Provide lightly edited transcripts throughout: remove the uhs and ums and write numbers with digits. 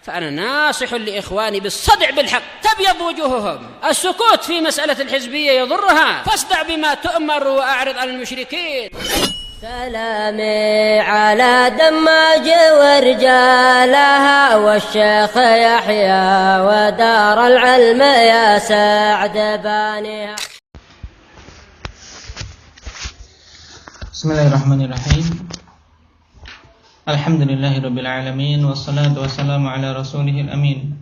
فأنا ناصح لإخواني بالصدع بالحق تبيض وجوههم. السكوت في مسألة الحزبية يضرها، فاصدع بما تؤمر وأعرض عن المشركين. سلامي على دماج ورجالها والشيخ يحيى ودار العلم يا سعد بانيها. Bismillahirrahmanirrahim. Alhamdulillahirabbil alamin wassalatu wassalamu ala rasulihil amin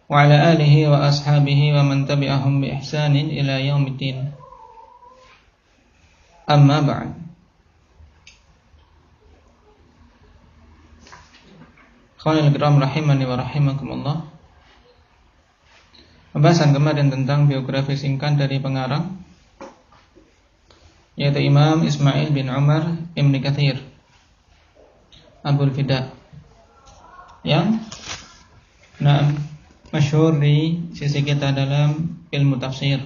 wa ala alihi wa ashabihi wa man tabi'ahum bi ihsanin ila yaumiddin. Amma ba'd. Ikhwanul kiram rahimani wa rahimakumullah. Pembahasan kemarin tentang biografi singkat dari pengarang, yaitu Imam Ismail bin Umar Ibn Katsir Abul Fida, yang masyhur di sisi kita dalam ilmu tafsir.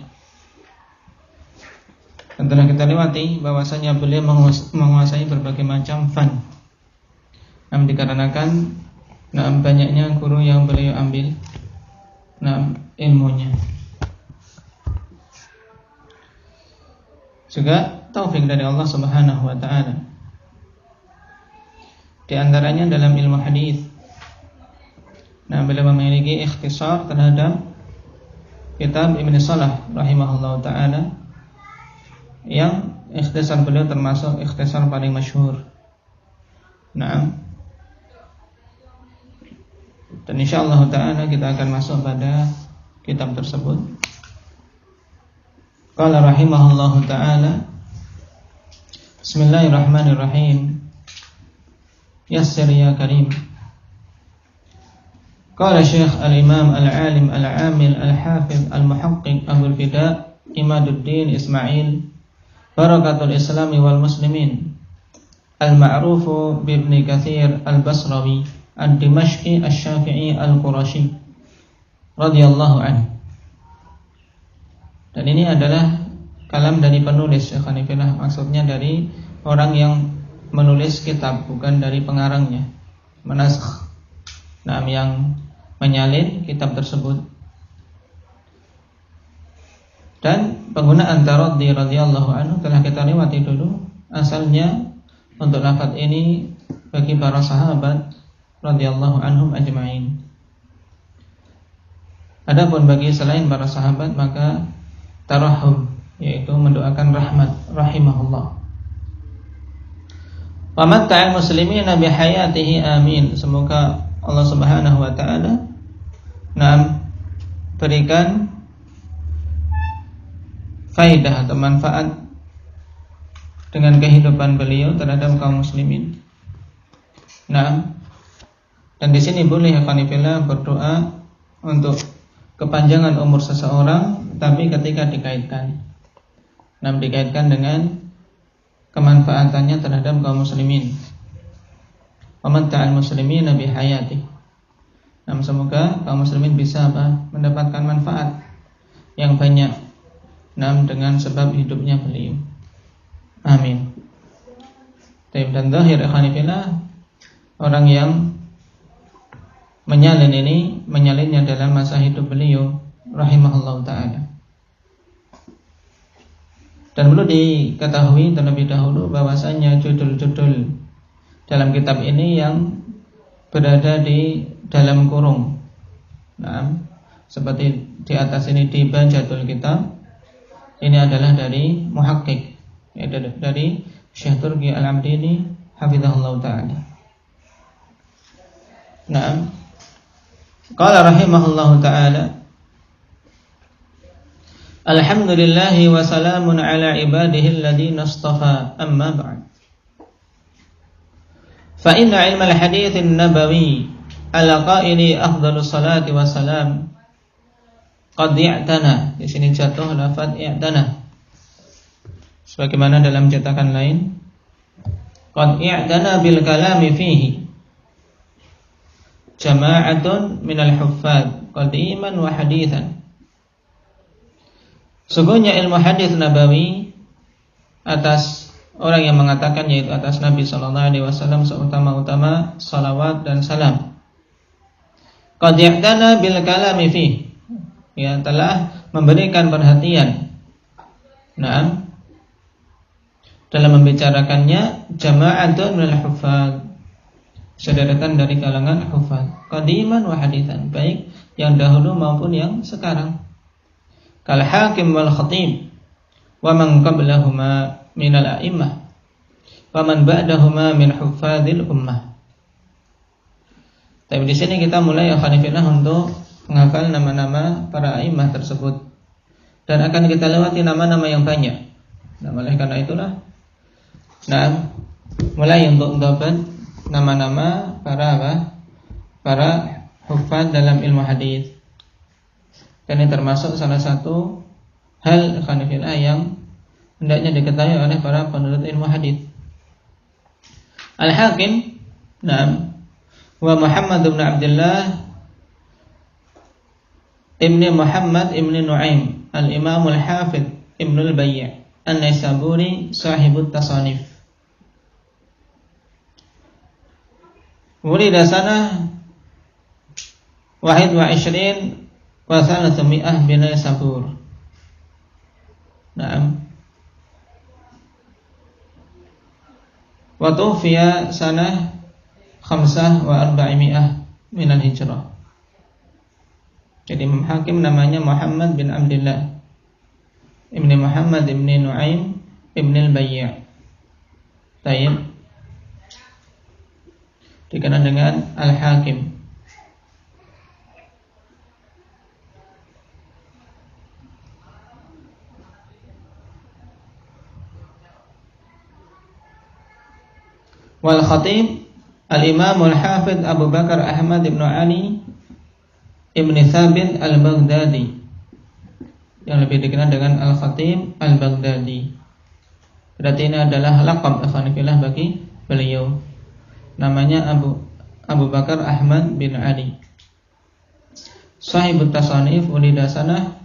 Dan telah kita lewati bahwasanya beliau menguasai berbagai macam fan. Dikarenakan banyaknya guru yang beliau ambil ilmunya. Juga taufik dari Allah Subhanahu wa taala. Di antaranya dalam ilmu hadis. Beliau memiliki ikhtisar terhadap kitab Ibnu Salah rahimahullahu taala, yang ikhtisar beliau termasuk ikhtisar paling masyhur. Dan insyaallah taala kita akan masuk pada kitab tersebut. Qala rahimahullahu taala, Bismillahirrahmanirrahim. Yassir ya karim. Qala Syekh al-Imam al-Alim al-Amil al-Hafiz al-Muhaqqiq Abul Fida Imaduddin Ismail Barakatul Islami wal Muslimin al-ma'rufu bi Ibn Katsir al-Basrawi ad-Dimashqi asy-Syafi'i al-Qurashi radhiyallahu anhu. Dan ini adalah kalam dari penulis, maksudnya dari orang yang menulis kitab, bukan dari pengarangnya, menasakh, yang menyalin kitab tersebut. Dan penggunaan taraddi radhiyallahu anhu telah kita lewati dulu. Asalnya untuk lafaz ini bagi para sahabat radhiyallahu anhum ajma'in. Adapun bagi selain para sahabat maka tarahum, yaitu mendoakan rahmat, rahimahullah. Wa matta'al muslimina bi hayatihi amin. Semoga Allah Subhanahu wa taala berikan faidah atau manfaat dengan kehidupan beliau terhadap kaum muslimin. Dan di sini boleh ikhwanifillah berdoa untuk kepanjangan umur seseorang, tapi ketika dikaitkan dengan kemanfaatannya terhadap kaum muslimin. Wamatta'al muslimina bihayati. Semoga kaum muslimin bisa mendapatkan manfaat yang banyak dengan sebab hidupnya beliau. Amin. Dan zahir ikhwanifillah, orang yang menyalinnya dalam masa hidup beliau rahimahullah ta'ala. Dan perlu diketahui terlebih dahulu bahwasanya judul-judul dalam kitab ini yang berada di dalam kurung, seperti di atas ini di bajatul kitab, ini adalah dari muhaqqiq, yaitu dari Syekh Turki Al-Abdini hafizahullah ta'ala. Qala rahimahullahu ta'ala, Alhamdulillahi wa salamun ala ibadihi alladhina istafa, amma ba'd. Fa inna ilmal hadithin nabawi ala qaili afdhalus salati wa salam qad i'tana. Di sini jatuh lafaz i'tana, sebagaimana dalam cetakan lain qad i'tana bil kalami fihi jama'atun minal huffaz qadiman wa hadithan. Sungguhnya ilmu hadis nabawi atas orang yang mengatakan, yaitu atas Nabi sallallahu alaihi wasallam seutama-utama salawat dan salam. qad i'tana bil kalami fi, ya telah memberikan perhatian dalam membicarakannya jama'atun minal huffaz, sederetan dari kalangan huffaz, qadiman wa haditsan, baik yang dahulu maupun yang sekarang. Kal hakim wal khatib wa man qablahuma minal a'immah wa man ba'dahuma min huffazil ummah. Tapi di sini kita mulai khanifillah untuk menghafal nama-nama para a'immah tersebut, dan akan kita lewati nama-nama yang banyak. Nah, oleh karena itulah mulai untuk mendapat nama-nama para huffaz dalam ilmu hadis. Dan ini termasuk salah satu hal khanifillah yang hendaknya diketahui oleh para penuntut ilmu hadis. Al-Hakim wa Muhammad bin Abdullah ibni Muhammad ibni Nu'aim al-Imam al-Hafidh ibn al-Bayy' an-Naisaburi sahibut tasanif. Wulida sanah 21 wa 300 bin Naisabur. Wa tufiya sanah 400 min al-hijrah. Jadi Imam Hakim namanya Muhammad bin Abdullah ibni Muhammad ibni Nu'aim ibni al-Bayy'. Tayyib, dikenal dengan Al-Hakim. Wal Khatib Al-Imam Al-Hafidh Abu Bakar Ahmad ibn Ali ibn Thabit Al-Baghdadi, yang lebih dikenal dengan Al-Khatib Al-Baghdadi. Berarti ini adalah laqab ikhwanifillah bagi beliau. Namanya Abu Bakar Ahmad bin Ali. Sahibut tasanif, ulida sanah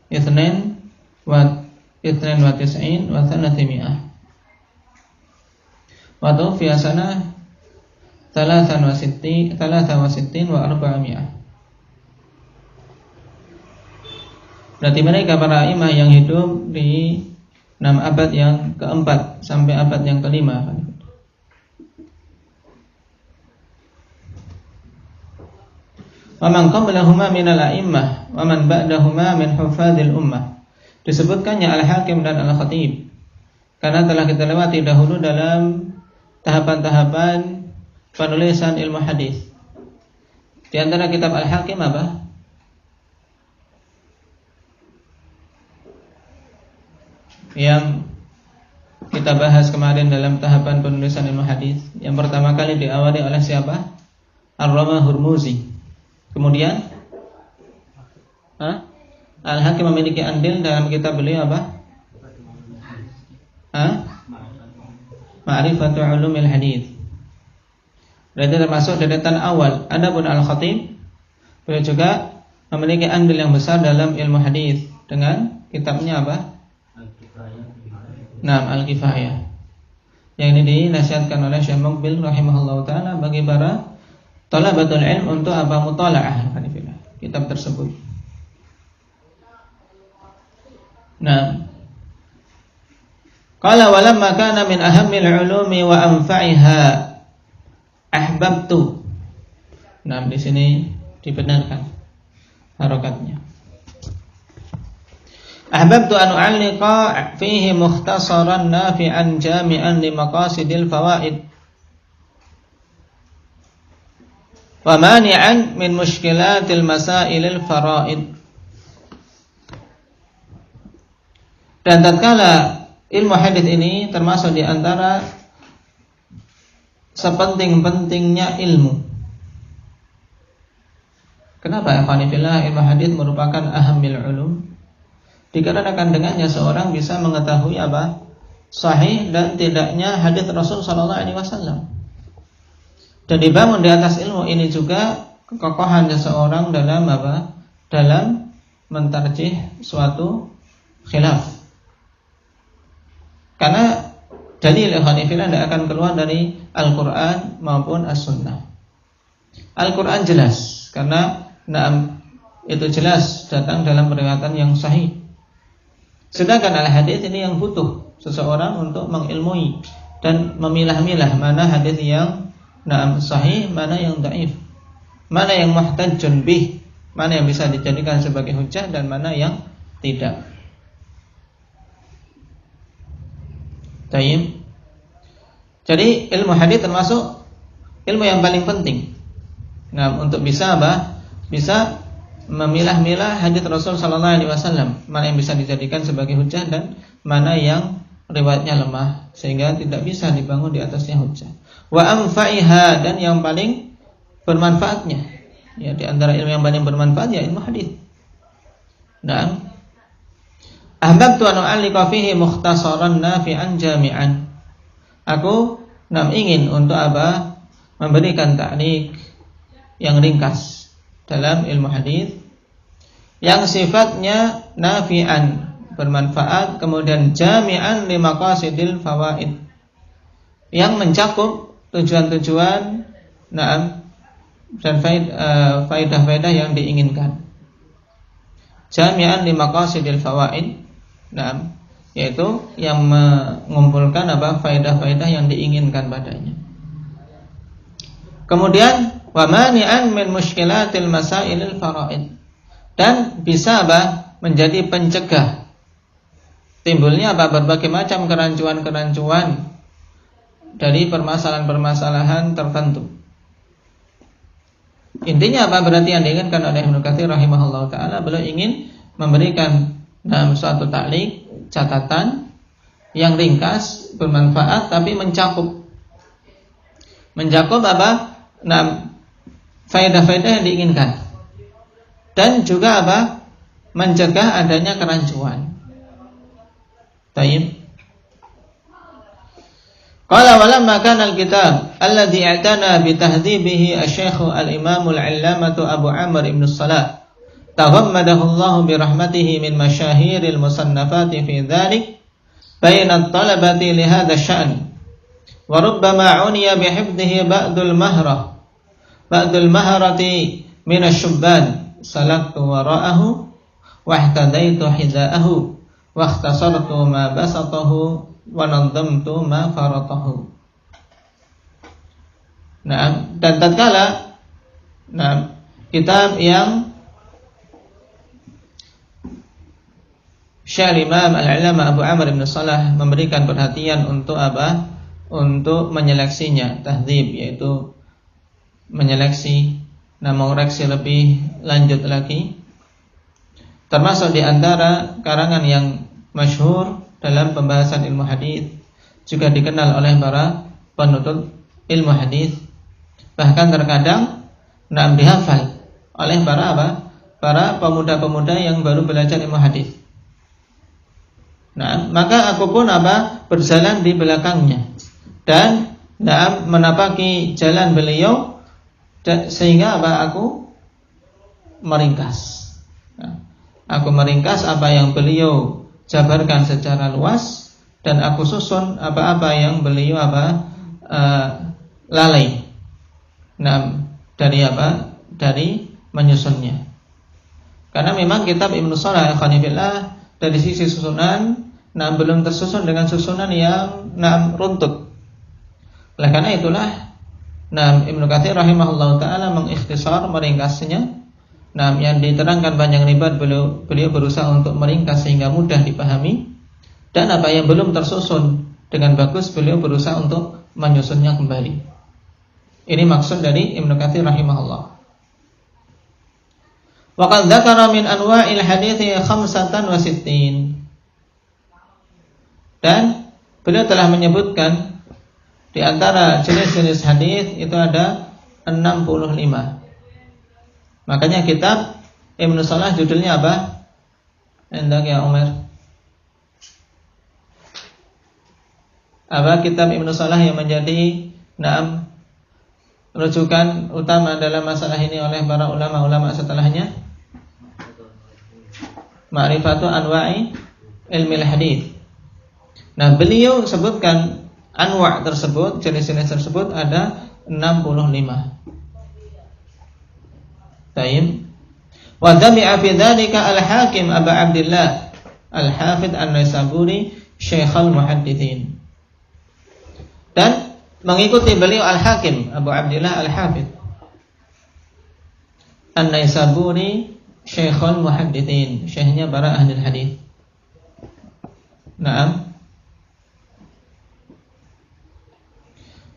92 wa 300 wa tufiya sanah 63 wa 400. Berarti mereka para imam yang hidup di 6 abad yang keempat sampai abad yang kelima. Wa man qablahuma minal a'immah wa man ba'dahuma min huffazil ummah. Disebutkannya Al-Hakim dan Al-Khatib karena telah kita lewati dahulu dalam tahapan-tahapan penulisan ilmu hadis. Di antara kitab Al-Hakim apa? Yang kita bahas kemarin dalam tahapan penulisan ilmu hadis. Yang pertama kali diawali oleh siapa? Ar-Rama Hurmuzi. Kemudian Al-Hakim memiliki andil dalam kitab beliau apa? Ma'rifatu ulumil hadis. Berarti termasuk deretan awal. Adapun Al-Khatib, beliau juga memiliki andil yang besar dalam ilmu hadis dengan kitabnya apa? Al-Kifayah. Yang ini dinasihatkan oleh Syekh Muqbil rahimahullah ta'ala bagi para talabatul ilm untuk apa? Mutalaah kitab tersebut. Qala walamma kana min ahammil ulumi wa anfa'iha ahbabtu. Di sini dibenarkan harokatnya. Ahbabtu an u'alliqa fihi mukhtasaran nafi'an jami'an li maqasidil fawaid wa mani'an min mushkilatil masailil faraid. Dan tatkala ilmu hadis ini termasuk di antara sepenting-pentingnya ilmu. Kenapa ya Fanifillah ilmu hadis merupakan ahamil ulum? Dikarenakan dengannya seorang bisa mengetahui apa sahih dan tidaknya hadis Rasul sallallahu alaihi wasallam. Dan dibangun di atas ilmu ini juga kekokohan seseorang dalam apa? Dalam mentarjih suatu khilaf. Karena dalil ikhwanifillah tidak akan keluar dari Al-Quran maupun As-Sunnah. Al-Quran jelas karena itu jelas datang dalam riwayatan yang sahih. Sedangkan al-hadis ini yang butuh seseorang untuk mengilmui dan memilah-milah mana hadis yang sahih, mana yang dhaif, mana yang muhtajjun bih, mana yang bisa dijadikan sebagai hujjah dan mana yang tidak. Tayyib. Jadi ilmu hadis termasuk ilmu yang paling penting. Untuk bisa bisa memilah-milah hadis Rasul sallallahu alaihi wasallam, mana yang bisa dijadikan sebagai hujjah dan mana yang riwayatnya lemah sehingga tidak bisa dibangun di atasnya hujjah. Wa anfa'iha, dan yang paling bermanfaatnya. Ya, di antara ilmu yang paling bermanfaat ya ilmu hadis. Ahbabtu an u'alliqa fihi mukhtasaran nafi'an jami'an. Aku ingin untuk memberikan ta'liq yang ringkas dalam ilmu hadis yang sifatnya nafi'an, bermanfaat, kemudian jami'an li maqasidil fawaid, yang mencakup tujuan-tujuan dan faedah-faedah yang diinginkan. Jami'an li maqasidil fawaid, yaitu yang mengumpulkan faedah-faedah yang diinginkan padanya. Kemudian wa mani'an min mushkilatil masailil faraid, dan bisa menjadi pencegah timbulnya berbagai macam kerancuan-kerancuan dari permasalahan-permasalahan tertentu. Intinya berarti yang diinginkan oleh Ibnu Katsir rahimahullah taala, beliau ingin memberikan suatu ta'liq, catatan yang ringkas, bermanfaat, tapi mencakup faedah-faedah yang diinginkan, dan juga mencegah adanya kerancuan. Tayyib. Qala walamma kana al-kitab alladhi i'tana bi tahdhibihi asy-syaikh al-imam al-'allamah Abu Amr ibn Salah taghammadahu Allah bi rahmatihi min masyahiril musannafati fi dhalik baina at-talabati li hadha asy-sya'n, wa rubbama 'uniya bi hifdhihi ba'dul maharati min asy-syubban salaktu wara'ahu wa ihtadaitu hidha'ahu wa ikhtasartu ma basatahu wa nadhamtu ma faratahu. Dan tatkala kitab yang Syekh Imam Al-'Allamah Abu Amr ibn Salah memberikan perhatian untuk untuk menyeleksinya, tahdzib, yaitu menyeleksi, mengoreksi lebih lanjut lagi. Termasuk di antara karangan yang masyhur dalam pembahasan ilmu hadis, juga dikenal oleh para penuntut ilmu hadis, bahkan terkadang dihafal oleh para pemuda-pemuda yang baru belajar ilmu hadis. Maka aku pun berjalan di belakangnya dan menapaki jalan beliau, sehingga aku meringkas. Aku meringkas apa yang beliau jabarkan secara luas, dan aku susun apa-apa yang beliau lalai. Dari menyusunnya. Karena memang kitab Ibnu Salah al-Khanifillah dari sisi susunan belum tersusun dengan susunan yang runtut. Oleh karena itulah Ibnu Katsir rahimahullah taala mengikhtisar, meringkasnya. Yang diterangkan panjang lebar, beliau berusaha untuk meringkas sehingga mudah dipahami, dan apa yang belum tersusun dengan bagus beliau berusaha untuk menyusunnya kembali. Ini maksud dari Ibnu Katsir rahimahullah. Wa qad dzakara min anwa'il hadithi 65. Dan beliau telah menyebutkan di antara jenis-jenis hadis itu ada 65. Makanya kitab Ibnu Salah judulnya apa? Hendak ya Umar. Apa kitab Ibnu Salah yang menjadi rujukan utama dalam masalah ini oleh para ulama-ulama setelahnya? Ma'rifatu anwa'i ilmil hadis. Beliau sebutkan anwa' tersebut, jenis-jenis tersebut ada 65. Tayyib. Wa jami'a fi dzalika al-Hakim Abu Abdillah Al-Hafidz An-Naisaburi Syekhul Muhadditsin. Dan mengikuti beliau Al-Hakim Abu Abdillah Al-Hafidz An-Naisaburi Syekhul Muhadditsin, syekhnya para ahli hadis. Naam.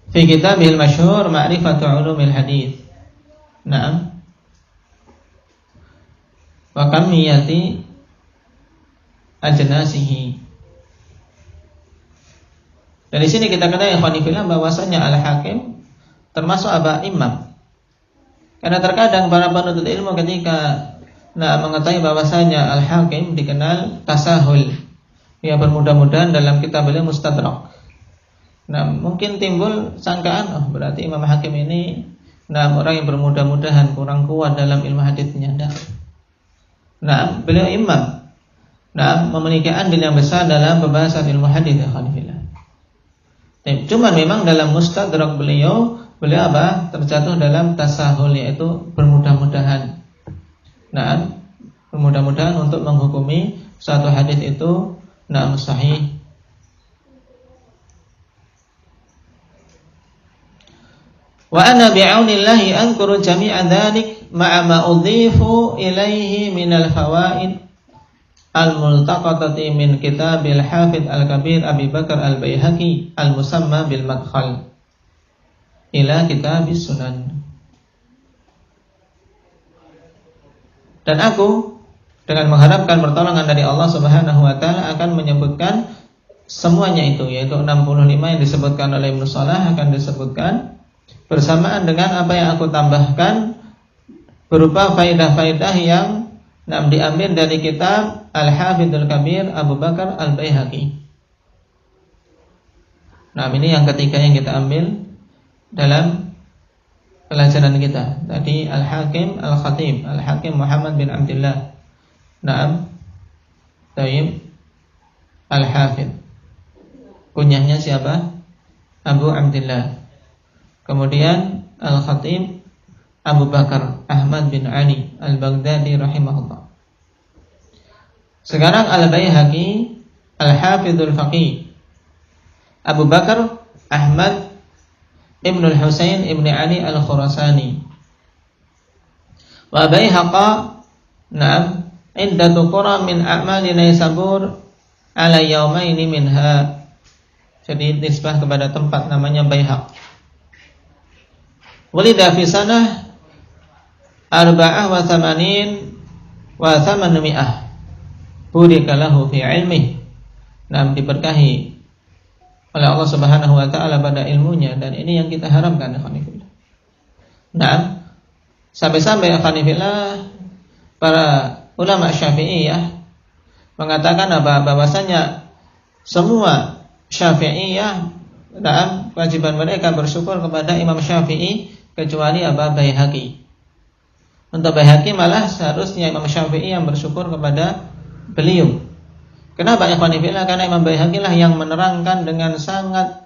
Fi kitabihil masyhur Ma'rifatu Ulumil Hadits. Naam. Wa kamiyati ajnasihi. Dari sini kita ketahui ikhwanifillah bahwasanya Al-Hakim termasuk imam. Karena terkadang para penuntut ilmu ketika mengetahui bahwasanya Al-Hakim dikenal tasahul, ya bermudah-mudahan dalam kitab beliau Mustadrak. Mungkin timbul sangkaan, berarti Imam Hakim ini orang yang bermudah-mudahan, kurang kuat dalam ilmu haditsnya. Beliau imam. Memiliki andil yang besar dalam pembahasan ilmu hadits ya khalifillah. Cuma memang dalam Mustadrak beliau terjatuh dalam tasahul, yaitu bermudah-mudahan. Bermudah-mudahan untuk menghukumi suatu hadits itu sahih. Wa ana bi'aunillahi anquru jami'a dzalik ma'a ma udhifu ilaihi minal fawaid al-multaqatati min kitabil Hafidz Al-Kabir Abi Bakar Al-Baihaqi al-musamma bil Madkhal ila kitabis Sunan. Dan aku dengan mengharapkan pertolongan dari Allah Subhanahu wa taala akan menyebutkan semuanya itu, yaitu 65 yang disebutkan oleh Ibnu Shalah akan disebutkan bersamaan dengan apa yang aku tambahkan berupa faidah-faidah yang diambil dari kitab Al-Hafidz Kabir Abu Bakar Al-Baihaqi. Ini yang ketiga yang kita ambil dalam pelajaran kita. Tadi Al-Hakim Al-Khatib, Al-Hakim Muhammad bin Abdullah. Taib Al-Hafidz. Kunyahnya siapa? Abu Abdullah. Kemudian Al-Khatib Abu Bakar Ahmad bin Ali Al-Baghdadi rahimahullah. Sekarang Al-Baihaqi Al-Hafidhul Faqih Abu Bakar Ahmad Ibnul Husain Ibn Ali Al-Khurasani. Wa Baihaqah iddatu qura min a'mali Naisabur ala yaumaini minha. Jadi nisbah kepada tempat namanya Baihaq. Walida fi sanah 84 wa 800. Burika lahu fi ilmihi. Diberkahi oleh Allah Subhanahu wa taala pada ilmunya, dan ini yang kita harapkan ya khanifillah. Sampai-sampai ya khanifillah para ulama Syafi'iyah mengatakan bahwasanya semua Syafi'iyah kewajiban mereka bersyukur kepada Imam Syafi'i kecuali Baihaqi. Untuk Baihaqi malah seharusnya Imam Syafi'i yang bersyukur kepada beliau. Kenapa ya khanifillah? Karena Imam Baihaqi lah yang menerangkan dengan sangat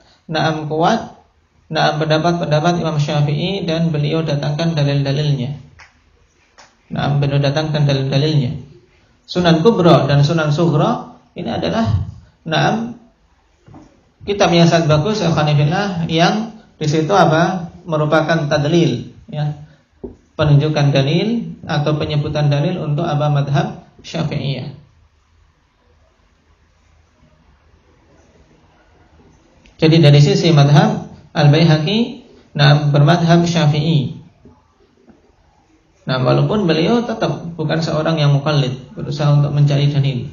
kuat pendapat-pendapat Imam Syafi'i, dan beliau datangkan dalil-dalilnya. Beliau datangkan dalil-dalilnya. Sunan Kubra dan Sunan Sughra ini adalah kitab yang sangat bagus ya khanifillah, yang di situ merupakan tadlil, ya, penunjukan dalil atau penyebutan dalil untuk madhab Syafi'iyah. Jadi dari sisi madhab Al-Baihaqi bermadhab Syafi'i. Walaupun beliau tetap bukan seorang yang muqallid, berusaha untuk mencari dalil.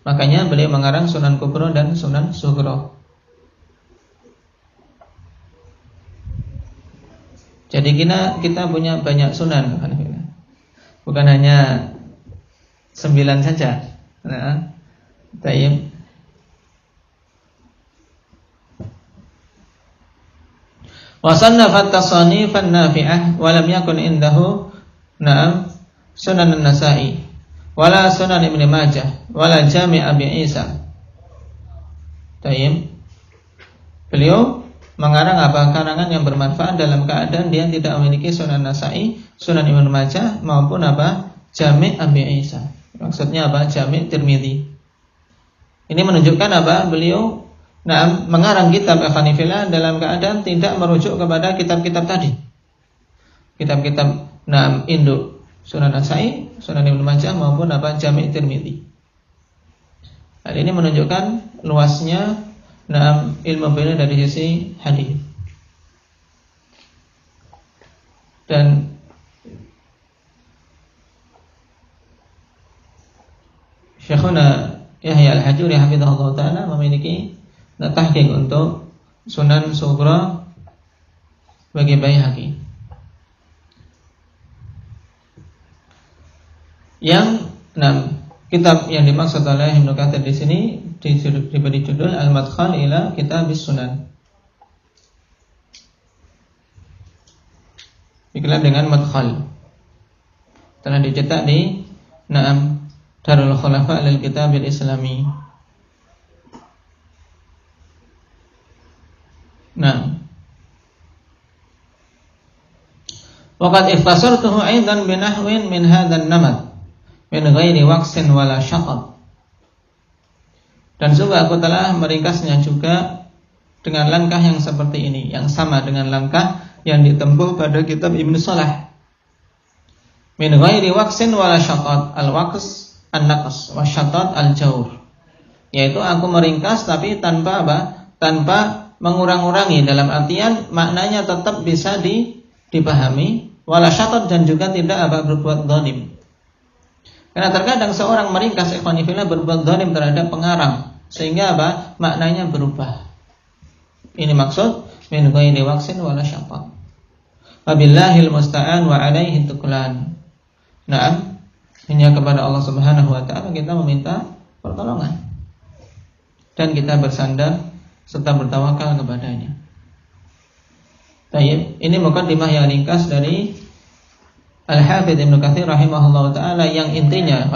Makanya beliau mengarang Sunan Kubra dan Sunan Sughra. Jadi kita punya banyak sunan, bukan hanya 9 saja. Tayyib. Wa sannafat tasanifan nafi'ah wa lam yakun indahu Sunan An-Nasa'i wala Sunan Ibn Majah wala Jami' Abi Isa. Tayyib. Beliau mengarang apa? Karangan yang bermanfaat dalam keadaan dia tidak memiliki Sunan Nasa'i, Sunan Ibnu Majah maupun apa? Jami' Abi Isa. Maksudnya apa? Jami' Tirmidzi. Ini menunjukkan apa? Beliau mengarang kitab Al-Hanifillah dalam keadaan tidak merujuk kepada kitab-kitab tadi. Kitab-kitab induk Sunan Nasa'i, Sunan Ibnu Majah maupun apa? Jami' Tirmidzi. Hal ini menunjukkan luasnya ilmu beliau dari sisi hadis. Dan Syekhuna Yahya Al-Hajuri hafizahullah ta'ala memiliki tahqiq untuk Sunan Sughra bagi Baihaqi. Yang kitab yang dimaksud oleh Ibnu Katsir di sini diberi judul Al-Madkhal ila Kitabis Sunan. Digelar dengan madkhal. Telah dicetak di Darul Khulafa lil Kitabil Islami. Waqad ikhtasartuhu aidan binahwin min hadzal namat min ghairi waqsin wala syaqab. Dan juga aku telah meringkasnya juga dengan langkah yang seperti ini, yang sama dengan langkah yang ditempuh pada kitab Ibnu Salah. Min ghairi waqsin wala syaqab. Al-waqs an-naqs wa syaqab al-jawr. Yaitu aku meringkas tapi tanpa apa? Tanpa mengurang-urangi, dalam artian maknanya tetap bisa dipahami, wala syaqab, dan juga tidak berbuat zalim. Karena terkadang seorang meringkas ikhwanifillah berbuat zalim terhadap pengarang, sehingga maknanya berubah. Ini maksud min ghairi waqsin wala syaqaq. Wabillahil musta'an wa alaihi tuklan. Hanya kepada Allah Subhanahu wa taala kita meminta pertolongan dan kita bersandar serta bertawakal kepadanya. Baik, ini mukadimah yang ringkas dari Al-Hafidz Ibnu Katsir rahimahullah ta'ala, yang intinya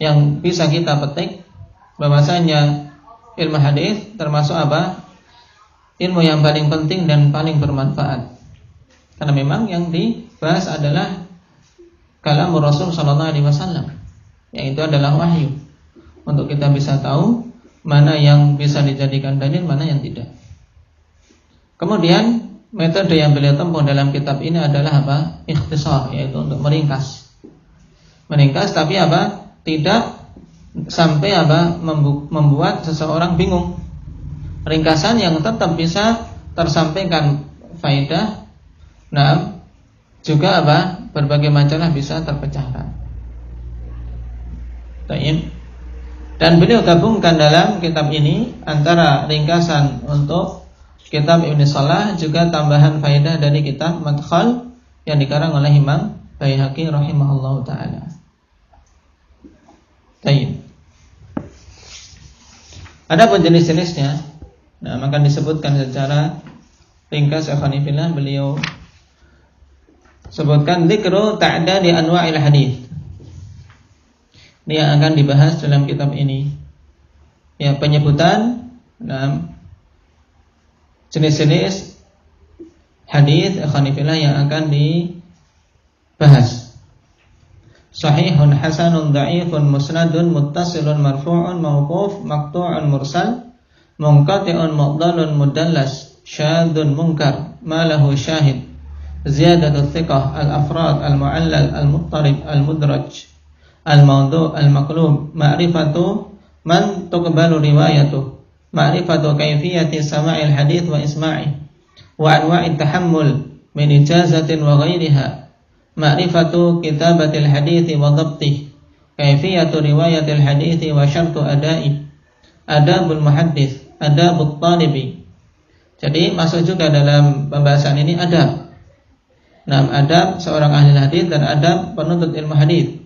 yang bisa kita petik bahwasanya ilmu hadis termasuk ilmu yang paling penting dan paling bermanfaat. Karena memang yang dibahas adalah kalamur Rasul sallallahu alaihi wasallam, yang itu adalah wahyu, untuk kita bisa tahu mana yang bisa dijadikan dalil, mana yang tidak. Kemudian metode yang beliau tempuh dalam kitab ini adalah ikhtisar, yaitu untuk meringkas. Meringkas tapi tidak sampai membuat seseorang bingung. Ringkasan yang tetap bisa tersampaikan faedah. Juga berbagai macalah bisa terpecahkan. Dan beliau gabungkan dalam kitab ini antara ringkasan untuk kitab Ibnu Salah, juga tambahan faedah dari kitab Madkhal yang dikarang oleh Imam Baihaqi rahimahullahu taala. Adapun jenis-jenisnya, maka disebutkan secara ringkas ikhwanifillah. Beliau sebutkan dzikru ta'dadi anwa'il hadis. Ini yang akan dibahas dalam kitab ini. Ya, penyebutan jenis-jenis hadis ikhwanifillah yang akan dibahas. Sahihun, hasanun, dha'ifun, musnadun, muttasilun, marfu'un, mawquf, maqtu'un, mursal, munqati'un, mu'dhalun, mudallas, syadzun, munkar, ma lahu syahid, ziyadatul thiqah, al-afrad, al-mu'allal, al-muttarib, al-mudraj, al-mawdu', al-maqlub, ma'rifatu man tuqbalu riwayatuh, ma'rifatu kayfiyati sama'il hadith wa isma'i, wa anwa'it tahammul min ijazatin wa ghairiha, ma'rifatu kitabatil hadithi wa dhabtih, kayfiyatu riwayatil hadithi wa syartu adai, adabul muhaddits, adabut talibi. Jadi masuk juga dalam pembahasan ini adab. Adab seorang ahli hadis dan adab penuntut ilmu hadis.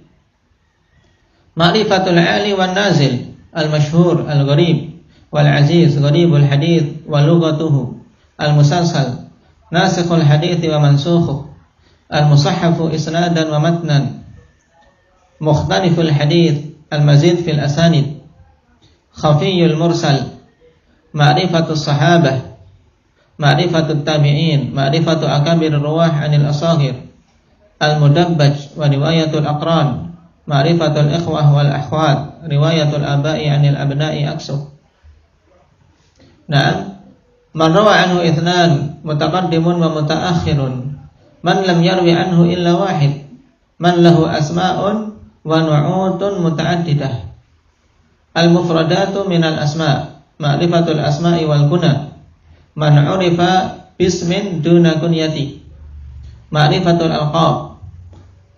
Ma'rifatul ali wan nazil, al-masyhur, al-gharib, wal aziz, gharibul hadis wa lughatuhu, al-musalsal, nasikhul hadis wa mansukhuh, al-musahhafu isnadan wa matnan, mukhtaliful hadis, al-mazid fil asanid, khafiyul mursal, ma'rifatus sahabah, ma'rifatut tabi'in, ma'rifatu akabir ruwah 'anil asaghir, al-mudabbaj wa riwayatul aqran, ma'rifatul ikhwah wal akhwat, riwayatul aba'i 'anil abna'i aksu. Na'am, man rawa anhu ithnan mutaqaddimun wa mutaakhirun, man lam yarwi anhu illa wahid, man lahu asma'un wa nu'utun muta'addidah, al-mufradatu minal asma', ma'rifatul asma'i wal kuna, man 'urifa bismin duna kunyati, ma'rifatul alqab,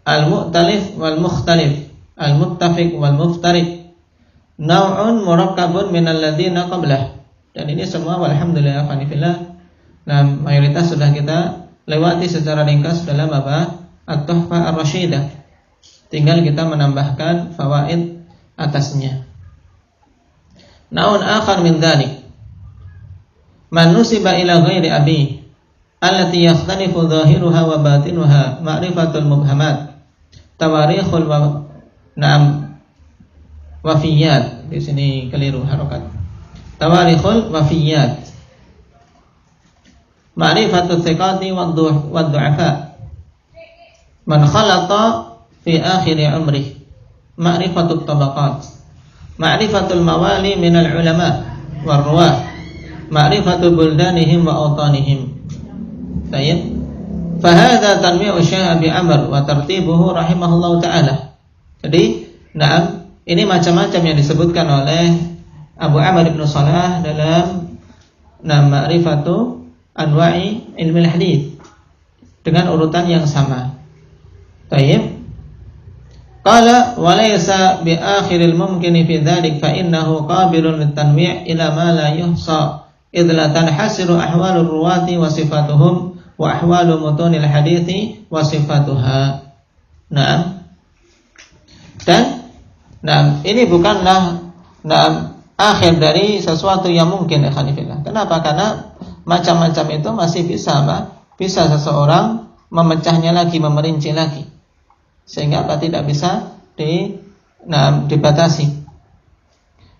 al-mu'talif wal mukhtalif, al-muttafiq wal muftariq, naw'un murakkabun minal ladzina qablah. Dan ini semua walhamdulillah fanifillah, nah mayoritas sudah kita lewati secara ringkas dalam apa? At-Tuhfah Ar-Rasyidah. Tinggal kita menambahkan fawaid atasnya. Naun akhar min dzalik, man nusiba ila ghairi abi allati yakhtalifu dhahiruha wa batinuha, ma'rifatul mubhamat, tawarikhul wafiyat. Di sini keliru harokat. Tawarikhul wafiyat, ma'rifatul thiqati wad du'afa, man khalata fi akhir umrih, ma'rifatut tabaqat, ma'rifatul mawali minal ulama war ruwah, ma'rifatu buldanihim wa awtanihim. Baik. Fahadha tanmi'u Syekh Abi Amr wa tartibuhu rahimahullahu taala. Jadi, na'am, ini macam-macam yang disebutkan oleh Abu Amr ibn Salah dalam Ma'rifatu Anwa'i Ilmil Hadits dengan urutan yang sama. Baik. Qala wa laysa bi akhiril mumkin fi dzalik fa innahu qabilun litanwi' ila ma la yuhsa idh la tanhasiru ahwalur ruwati wa sifatuhum wa ahwalu mutunil hadithi wa sifatuha. Naam. Dan ini bukanlah akhir dari sesuatu yang mungkin, ikhwanifillah. Kenapa? Karena macam-macam itu masih bisa bisa seseorang memecahnya lagi, memerinci lagi, sehingga tidak bisa dibatasi.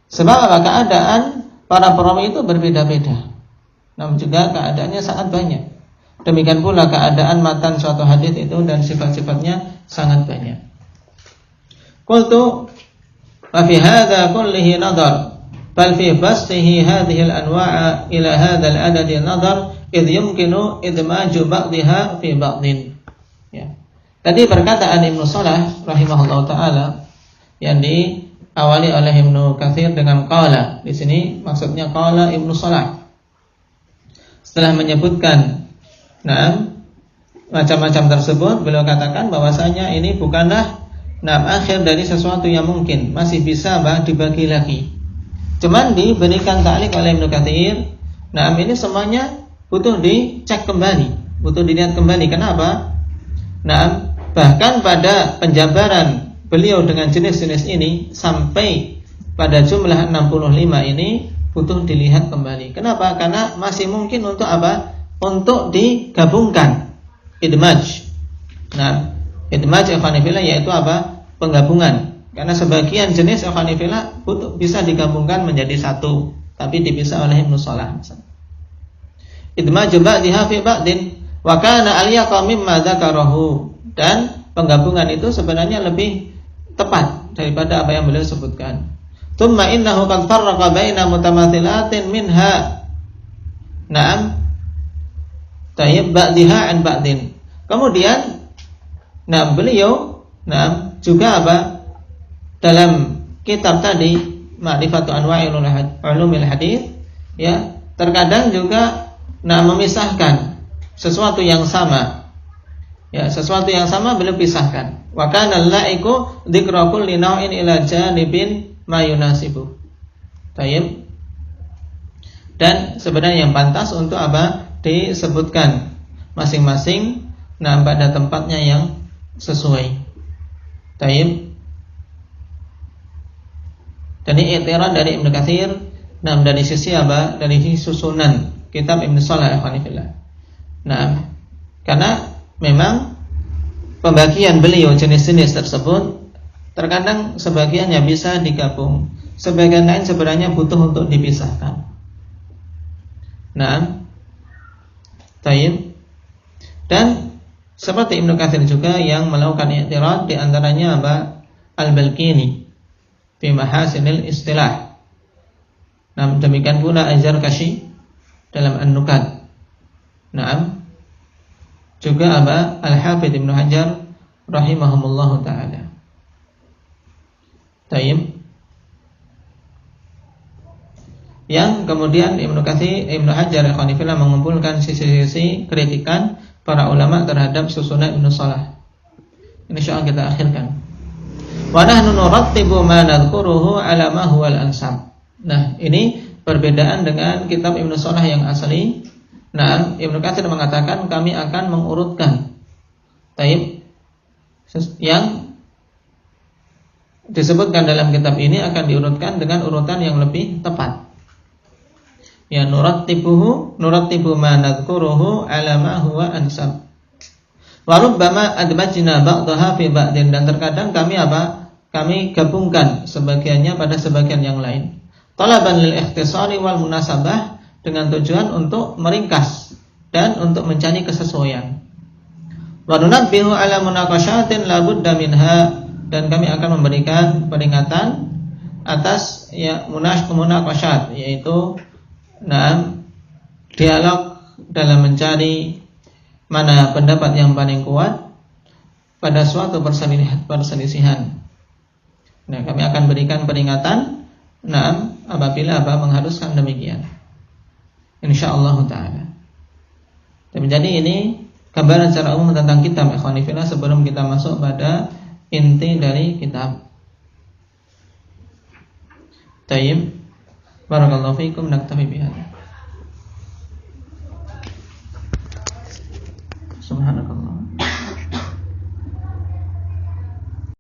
Sebab keadaan para perawi itu berbeda-beda, namun juga keadaannya sangat banyak. Demikian pula keadaan matan suatu hadis itu dan sifat-sifatnya sangat banyak. Qultu wa fi hadza kullihi nadar, bal fi bastihi hadhihi al-anwa'a ila hadha al-adad nadar, idh yumkinu idmaju ba'dihha fi ba'din. Ya. Tadi perkataan Ibnu Salah rahimahullahu taala yang diawali oleh Ibnu Katsir dengan qala. Di sini maksudnya qala Ibnu Salah. Setelah menyebutkan macam-macam tersebut, beliau katakan bahwasanya ini bukanlah akhir dari sesuatu yang mungkin, masih bisa dibagi lagi. Cuman diberikan ta'liq oleh Ibnu Katsir. Ini semuanya butuh dicek kembali, butuh dilihat kembali. Kenapa? Bahkan pada penjabaran beliau dengan jenis-jenis ini sampai pada jumlah 65 ini butuh dilihat kembali. Kenapa? Karena masih mungkin untuk apa? Untuk digabungkan, idmaj. Idmaj ikhwanifillah yaitu apa? Penggabungan. Karena sebagian jenis ikhwanifillah bisa digabungkan menjadi satu, tapi dipisah oleh Ibnu Salah. Idmaj ba'dihha fi ba'din wa kana alyaqa mimma dzakarahu, dan penggabungan itu sebenarnya lebih tepat daripada apa yang beliau sebutkan. Tsumma innahu qad farraqa baina mutamathilatin minha. Tayyib ba'dihha an ba'din. Kemudian beliau juga apa? Dalam kitab tadi Ma'rifatu Anwa'il Ulumil Hadits, ya, terkadang juga memisahkan sesuatu yang sama. Ya, sesuatu yang sama beliau pisahkan. Wa kana al-la'iqu dzikra kulli naw'in ila janibin ma yunasibu. Tayyib. Dan sebenarnya yang pantas untuk apa? Disebutkan masing-masing pada tempatnya yang sesuai. Tayyib. Dan ini i'tirad dari Ibnu Katsir, dari sisi apa? Dari sisi susunan kitab Ibnu Salah ikhwanifillah. Karena memang pembagian beliau jenis-jenis tersebut terkadang sebagiannya bisa digabung, sebagian lain sebenarnya butuh untuk dipisahkan. Taib. Dan seperti Ibnu Katsir juga yang melakukan i'tirad, di antaranya apa? Al-Balkini fi Mahasinil Istilah. Nah, demikian pula Az-Zarkashi dalam An-Nukat. Naam. Juga apa? Al-Hafidz Ibnu Hajar rahimahumullahu taala. Taib. Yang kemudian Ibnu Hajar ikhwanifillah mengumpulkan sisi-sisi kritikan para ulama terhadap susunan Ibnu Salah. Insyaallah kita akhirkan. Wa nahnu nurattibu ma nadhkuruhu ala ma huwa al-ansab. Nah, ini perbedaan dengan kitab Ibnu Salah yang asli. Nah, Ibnu Katsir mengatakan kami akan mengurutkan taib yang disebutkan dalam kitab ini akan diurutkan dengan urutan yang lebih tepat. Ya nurattibu ma nadhkuruhu ala ma huwa ansab. Wa rubbama admajna ba'daha fi ba'din, dan terkadang kami apa? Kami gabungkan sebagiannya pada sebagian yang lain. Talaban lil ikhtisari wal munasabah, dengan tujuan untuk meringkas dan untuk mencari kesesuaian. Wa nunabbihu ala munaqashatin la budda minha, dan kami akan memberikan peringatan atas ya munaqashat, yaitu dialog dalam mencari mana pendapat yang paling kuat pada suatu perselisihan. Nah, kami akan berikan peringatan apabila mengharuskan demikian. Insyaallah taala. Dan menjadi ini gambaran secara umum tentang kitab ikhwanifillah sebelum kita masuk pada inti dari kitab. Tayyib. Barakallahu fiikum, naktafi bihadza. Subhanakallah.